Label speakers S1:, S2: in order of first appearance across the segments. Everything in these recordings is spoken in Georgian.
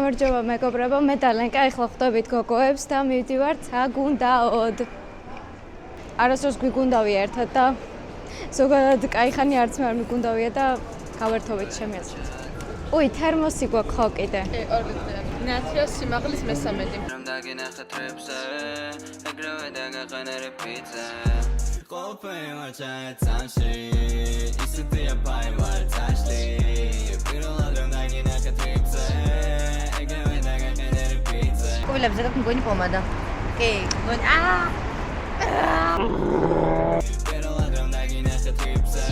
S1: გამარჯობა მეგობრებო, მე და ლენკა ახლა ხვდებით გოგოებს და მივდივართ საგუნდაოდ. არასდროს გვიგუნდავია ერთად და ზოგადად კაიხანი არც მე არ მიგუნდავია და გავერთოვით ჩემი აზრით. უი, თერმოსი გვაქვს ხო კიდე?
S2: კი, 2 ლიტრი. ნათიას სიმაღლის 13.
S3: რომ დაგინახე ტრებზე, ეგრევე დაგაყენე პიცა. Kopay marchat sanshi isitiya pai marchashli pirula drum dagina khatripse egave daga kanere pizza
S4: Kovilabze gak mgoni pomada Ki mgoni
S3: pirula drum dagina khatripse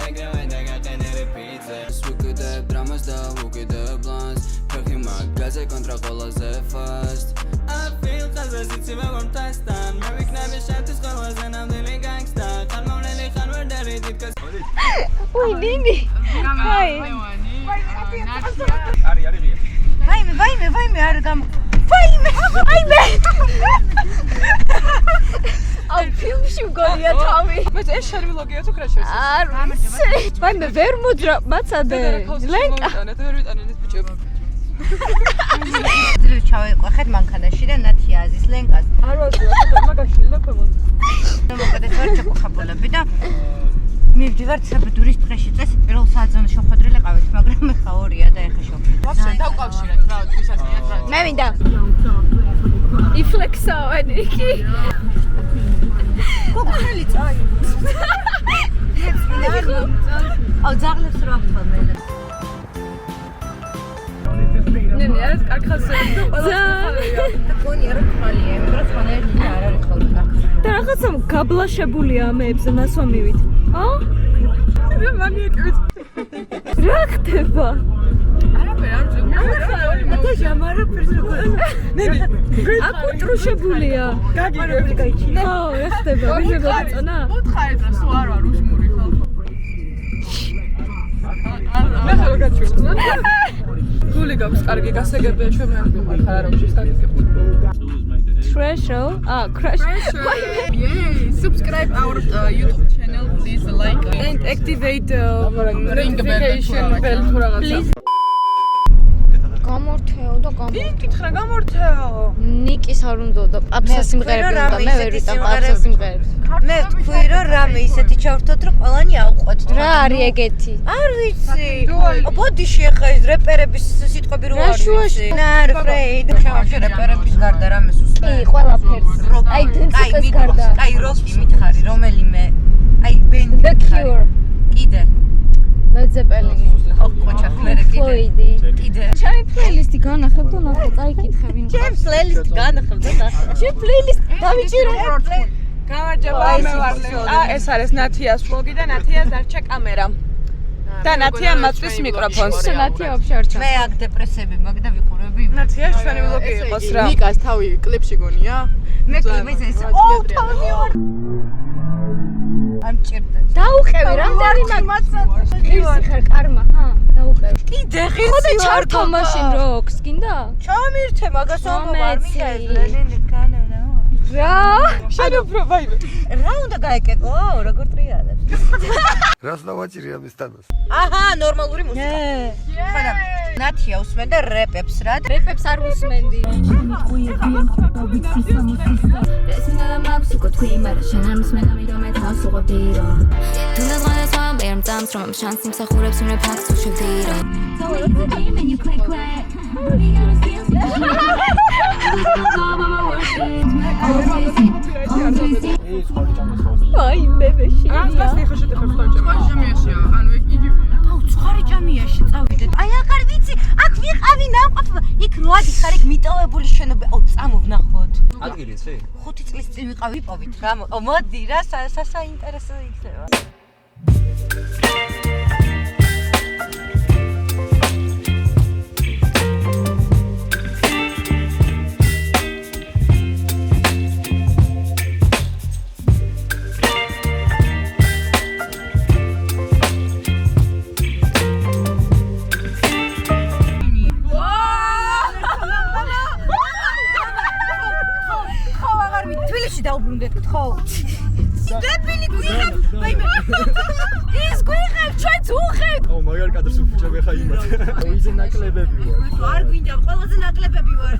S3: egave daga kanere pizza Swukide dramas da wukide blondes Perhima gaze kontra qolaze fast I feel qazas itsime warm tastan Mavik nabi shatis qolaze namdili gangsta Qalmamleli khanwar dari didkas
S1: უი, ნინი. აი.
S4: Vaime არ გამ Vaime
S1: აუ, ფილმში მგონია თავი.
S2: მე ეს შენ ვილოგია თუ კრაშეს?
S1: არ ვიცი. ვაიმე, ვერ მოდრა, მაცადე. ლენკა.
S2: ვერ ვიტანენ ეს ბიჭები.
S4: ძლივ ჩავეყვეხეთ მანქანაში და ნათია აზის ლენკას
S2: არ ვაძლევ, მაგაში და ქვემოთ.
S4: მოკადე თორჩა ხაბოლები და მივდივართ საბედურის დღეში წეს პირველ საათზე შევხვედრილი ყავით, მაგრამ ეხა 2-ია და ეხა შევხვდით.
S2: ვაფშე დავკავშირეთ რა, ვისაცნიათ რა.
S1: მე მინდა. იფლექსავენ იქი.
S4: გოგონელი წაი. აუ ზაღლებს რა ხარ მე.
S2: ნინი, არის კარგი ხასიათი.
S4: და გონია რომ ხალია, მაგრამ ხანერგი არ არის ხოლმე კარგი.
S1: და რაღაცა გაბლაშებულია ამეებზე ნასვამივით.
S2: მე მანიაკებით.
S1: რა ხდება?
S2: არაფერი არ ვწევ.
S4: და ჟამარა პერსონაჟი.
S2: ნინი,
S1: აკუტრუშებულია.
S2: გაგიგებ.
S1: ხო, რა ხდება? ვინმე გაწონა?
S2: უთხარით რა სულ არ ვარ უშმური ხალხო. მე ხარ გაჩვენა. გული გაქვს კარგი გასაგებია ჩვენ მე არ ვიყავ ხარაროში სტაგებ.
S1: Treasure. Crash.
S2: Yay! Subscribe our YouTube channel, please like and activate ring bell თუ რაღაცა.
S1: გამორთეო და გამორთეო.
S2: კითხრა გამორთეო.
S1: ნიკის არ უნდა და პაპსა სიმღერები უნდა, მე ვერ ვიტან პაპსა სიმღერებს.
S4: მე ვთქვი რომ რამე ისეთი ჩავრთოთ რომ ყველანი აუყვეთ.
S1: რა არის ეგეთი?
S4: არ ვიცი. ბოდიში ახლა ეს რეპერების სიტყვები რო არ ვიცი. Not afraid. შევარჩე რეპერების გარდა რამეს უსმენ.
S1: კი, ყველაფერს. აი, დენსის გარდა.
S4: აი, როკი მითხარი, რომელიმე. აი, ბენდი.
S1: The Cure.
S4: კიდე.
S1: Led Zeppelin.
S4: ოქოჩა ხმერე კიდე.
S1: Floyd-ი.
S4: კიდე.
S1: ჩემი პლეილისტი განახებ და ნახე, წაიკითხე ვინ.
S4: ჩემ პლეილისტ განახებ და
S1: ჩემ პლეილისტ დავიჭირე.
S2: გამარჯობა, მე ვარ ლენკა. ეს არის ნათიას ვლოგი და ნათიას დარჩა კამერა. და ნათია მაწვის მიკროფონს.
S1: ნათია вообще არ
S4: მე აქ დეპრესები მაგ და ვიყურები.
S2: ნათიას ჩვენი ვლოგი იყოს რა.
S5: ნიკას თავი კლიპში გონია?
S4: მე კლიპის ეს თავი ვარ. ამ ჭირდა.
S1: დაუყევი, რამდენი ღირსი ხარ კარმა, ჰა? დაუყევი.
S4: კიდე
S1: ხო და
S4: ღირსი ვარ
S1: ჩართო მაშინ როკს, გინდა?
S4: ჩამირთე მაგას ამბობ არ
S1: მომეცი.
S4: მიხაილ კანონა.
S1: რა?
S2: შენ უფრო ვაიმე.
S4: რა უნდა გაეკეთო? როგორ ტრიალებს?
S6: რას დავაჭირი ამისთანას?
S4: აჰა, ნორმალური მუსიკა. ხოდა ნათია უსმენდა რეპებს რა.
S1: რეპებს არ უსმენდი. აი, ბებეში.
S2: გასწრაფი ხარ შედეხარ ხოჭა. ჟამიაში, ანუ იგივეა.
S4: აუ, ცხარი ჯამიაში წავიდეთ. აი, აქ არ ვიცი, აქ ვიყავი ნამყოფ. იქ როადი ხარ იქ მიტოვებული შენობა. აუ, წამოვნახოთ.
S3: ადგილი იცი?
S4: 5 წლის წინ ვიყავი პოვით რა. მოდი რა, საინტერესო იქნება. დაუბრუნდეთ ხო? დებილი გვიღებ, ვაიმე. ის გვიღებ
S7: კადრს უფუჭებ ხა იმათ. ვიზე ნაკლებები ვარ.
S4: არ გვინდა, ყველაზე ნაკლებები ვარ.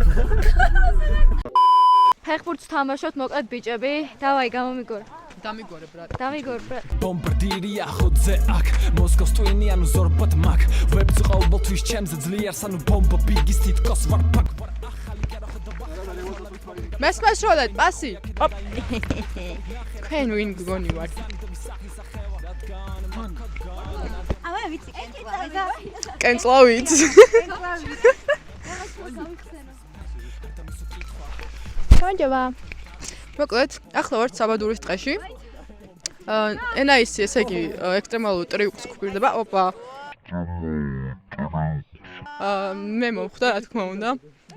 S1: ფეხბურთს თამაშობთ მოკლედ ბიჭები. დავაი გამომიგორ.
S2: დამიგორე ბრატ.
S1: დამიგორ.
S8: Bombardiri ახოძე აქ მოსკოვს twini ანუ ზორბად მაგ ვებც ყოველთვის ჩემზე ძლიერს ანუ ბომბა ბიგის თითქოს ვარ ფაკ ვარ ახალი კერახო და
S2: მესმას როლეთ პასი. თქვენ ვინ გგონი ვარ?
S4: ამა ვიცი,
S2: კენწლავით.
S1: გამარჯობა.
S2: მოკლედ, ახლა ვართ საბადურის ტყეში. NIC, ესე იგი, ექსტრემალურ ტრიუქს გვხვდება. ოპა. მე მომხვდა, რა თქმა უნდა.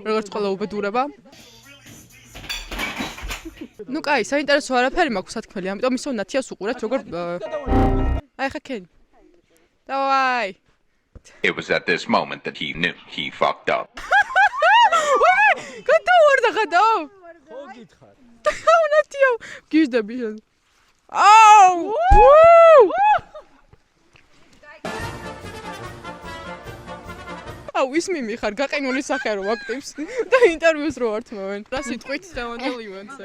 S2: როგორც ყველა უბედურება. ნუ კაი, საინტერესო არაფერი მაქვს სათქმელი, ამიტომ ისევ ნათიას უყურეთ, როგორ აი ხა კენი. დავაი.
S9: It was at this moment that he knew he fucked up.
S2: გადავარდა ხადო?
S7: ხო გითხარ.
S2: ნათიო, გიჟდები შენ. აუ! აუ, ის მიმიხარ, გაყინული სახე რო აქტივს და ინტერვიუს რო არ თმევენ. რა სიტყვით დავანელ ივენტზე.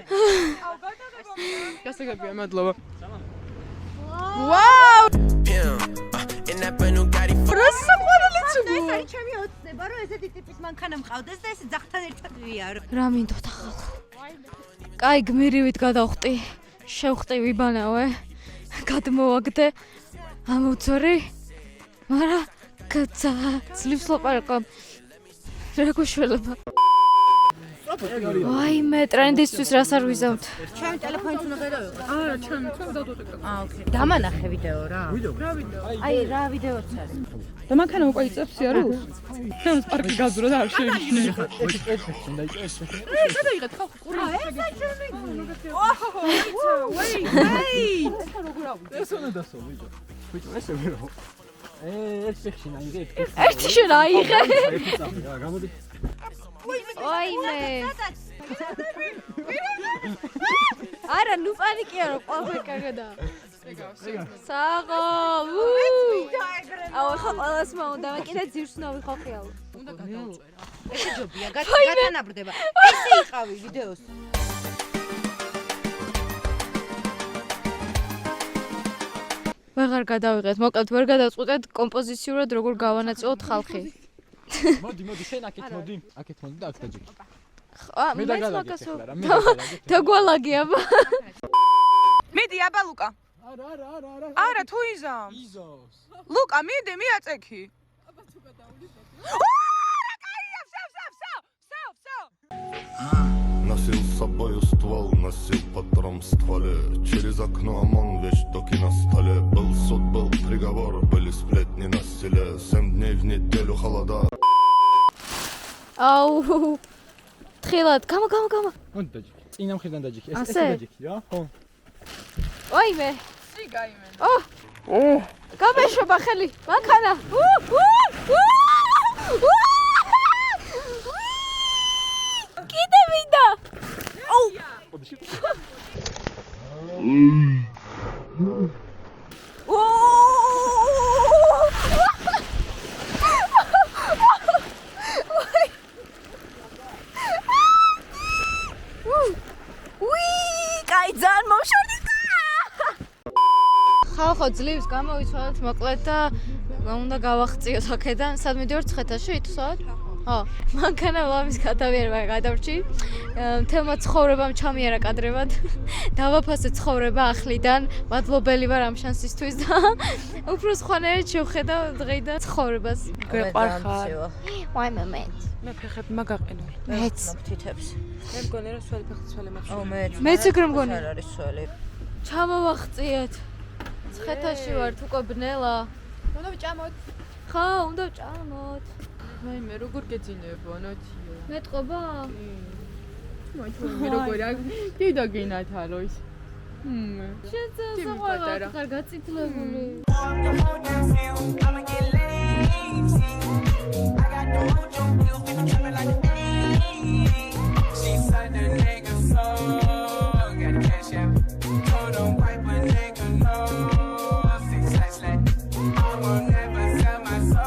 S2: გასაგებია, მადლობა. ვაუ! რა საყვარელი ცუგო.
S4: ეს არის ჩემი ოცნება, რომ ესეთი ტიპის მანქანა მყავდეს და ეს ძაღთან ერთად ვიარო.
S1: რა მინდოდა ხალხო. კაი გმირივით გადავხტი. შევხტი ვიბანავე. გადმოვაგდე. ამოვწორი. მარა კაცა ძლივს ლაპარაკო. რა გუშველება. აი მე ტრენდისთვის რას არ ვიზავთ.
S4: ჩემი ტელეფონით უნდა გადავიღო.
S2: არა, ჩემი დავდოდე.
S4: ოკეი. დამანახე ვიდეო რა.
S2: რა ვიდეო?
S4: აი რა ვიდეოც არის.
S2: და მანქანა უკვე იწევს სიარულს? ჩვენ პარკი გაზრო და არ შეიმჩნია. გადაიღეთ ხალხი ყური.
S4: ეს აი ჩემი.
S7: ეს უნდა დასო ვიჯო. ვიჯო ესე ვერო. ეს ფეხშინა იგე.
S1: ერთი შენ აიღე.
S7: ერთი წამი რა, გამოდი.
S1: ოიმე. არა, ნუ პანიკია რომ ყველაფერი კარგადაა. საღო. აუ, ხა ყველას მაუნდა, მე კიდე ძირს ნავიხო ხიალ.
S2: უნდა გადავწერა.
S4: ესე ჯობია, გათანაბრდება. ესე იყავი ვიდეოს.
S1: ვეღარ გადავიღეთ, მოკლედ ვერ გადავწყვეტეთ კომპოზიციურად როგორ გავანაწილოთ ხალხი.
S7: მოდი, შენ აქეთ მოდი. აქეთ მოდი და აქ დაჯექი.
S1: მე
S7: დაგალაგეთ ახლა რა, მე დაგალაგეთ.
S1: დაგვალაგე აბა.
S2: მიდი აბა ლუკა.
S7: არა.
S2: არა თუ იზამ.
S7: იზოს.
S2: ლუკა მიდი მიაწექი. აბა თუ გადავიდე. რა კაია, всё.
S10: Носил с собой ствол, носил патрон в стволе. Через окно ОМОН, вещь доки на столе. Был суд, был приговор, были сплетни на селе. 7 дней в неделю холода.
S1: აუ. თხილად, გამა.
S7: მოდი დაჯექი. წინა მხრიდან დაჯექი. ეს
S1: ასე?
S7: დაჯექი რა, ხო?
S1: ოიმე.
S2: სი გაიმენ.
S1: გამეშობა ხელი. მანქანა. კიდე მინდა. ხალხო ძლივს გამოვიცვალეთ მოკლედ და უნდა გავახციოთ აქედან. სად მიდივართ ცხეთაში ითვსავთ? ხო, მანქანა ლამის გადავიერება გადავრჩი. თელმა ცხოვრებამ ჩამიერა კადრებად. დავაფასე ცხოვრება ახლიდან. მადლობელი ვარ ამ შანსისთვის და უფრო სხვანაირად შევხედავ დღეიდან ცხოვრებას.
S2: გვეყარხარ.
S1: ვაი მომენტ.
S2: მე ფეხები მაგაყენული.
S1: მეც.
S4: თითებს.
S2: მე მგონი რომ სველი ფეხი სველი მაქვს.
S4: ო
S1: მეც ეგრე მგონი.
S4: არ არის სველი.
S1: ჩამოვახციეთ. ცხეთაში ვართ უკვე ბნელა.
S2: უნდა ვჭამოთ.
S1: ხო, უნდა ვჭამოთ.
S2: აი მე როგორ გეძინებო ნათიო.
S1: მეტყობა?
S2: მე როგორ აქ დიდო გინათარო ის.
S1: შეძა საყვარელ ხარ გაწითლებული.
S3: I will never sell my soul.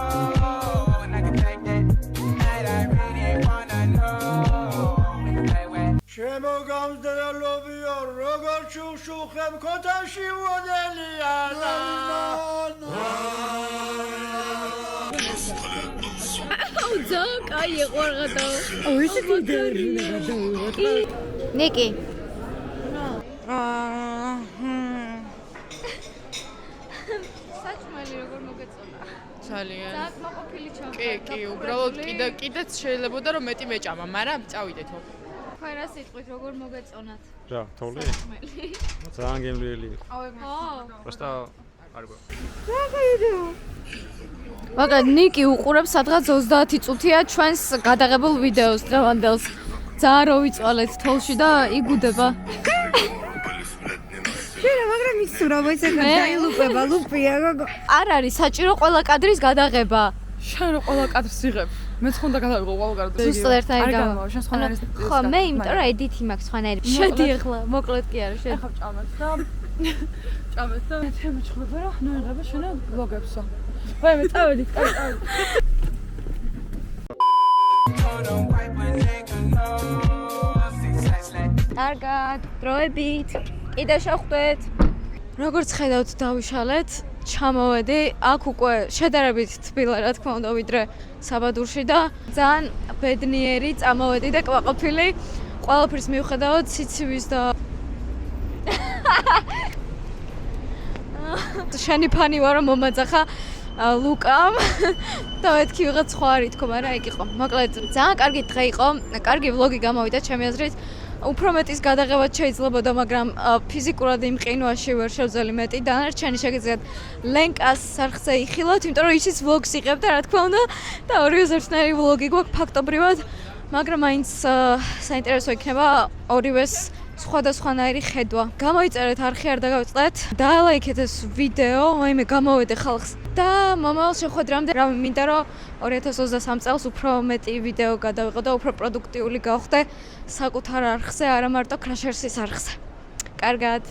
S1: ნიკი საჭმელი როგორ მოგეწონა?
S2: ძალიან.
S1: საკმაყოფილი ჩამოყალიბდა.
S2: კი, უბრალოდ კიდეც შეიძლებოდა რომ მეტი მეჭამა, მაგრამ წავიდეთო.
S1: თქვენ რა სიტყვით როგორ მოგეწონათ?
S7: რა, თოვლი?
S1: საჭმელი.
S7: ძალიან გემრიელი იყო.
S1: ხო.
S7: Просто არ გვა.
S1: მაგრამ ნიკი უყურებს სადღაც 30 წუთია ჩვენს გადაღებულ ვიდეოს დღევანდელს. ძალიან რო ვიწვალეთ თოლში და იგუდება.
S4: მაგრამ ის რა მოიცედა დაილუპება ლუპია გოგო.
S1: არ არის საჭირო ყველა კადრის გადაღება.
S2: შენ რო ყველა კადრს იღებ. მეც ხონდა გადავიღო ყველა კადრს.
S1: ზუსტად ერთად
S2: არ
S1: გავა.
S2: გამავა, შენ სხვანაირი.
S1: ხო, მე იმიტომ რომ edit-ი მაქვს სხვანაირი. შედი ახლა, მოკლედ კი არა, შედი.
S2: ახლა ჭამეთ და ჭამეთ და მე მეჩხდება რა, ნუ იღება შენ ბლოგებსო. ვაი მე წავედი.
S1: კარგად, დროებით. კიდე შეხვდეთ. როგორც ხედავთ, დავიშალეთ. ჩამოვედი, აქ უკვე შედარებით თბილა რა თქმა უნდა, ვიდრე საბადურში და ძალიან ბედნიერი წამოვედი და კვაყოფილი. ყველაფერს მიუხედავად სიცივის და შენი ფანი ვარ რომ მომაძახა ლუკამ და მეთქი ვიღაც სხვა არ ითქო, მაგრამ ეგ იყო. მოკლედ, ძალიან კარგი დღე იყო, კარგი ვლოგი გამოვიდა ჩემი აზრით. უფრო მეტის გადაღებაც შეიძლებოდა, მაგრამ ფიზიკურად იმ ყინვაში ვერ შევძელი მეტი. დანარჩენი შეგიძლიათ ლენკას სახზე იხილოთ, იმიტომ რომ ისიც ვლოგს იღებ და რა თქმა უნდა და ორივე ერთნაირი ვლოგი გვაქვს ფაქტობრივად, მაგრამ მაინც საინტერესო იქნება ორივეს სხვადასხვანაირი ხედვა. გამოიწერეთ, არხი არ დაგავიწყდეთ. დაალაიქეთ ეს ვიდეო, მაიმე გამოვედე ხალხს. და მომავალ შეხვედრამდე რა მინდა რომ 2023 წელს უფრო მეტი ვიდეო გადავიღო და უფრო პროდუქტიული გავხდე საკუთარ არხზე, არა მარტო Crashers-ის არხზე. კარგად.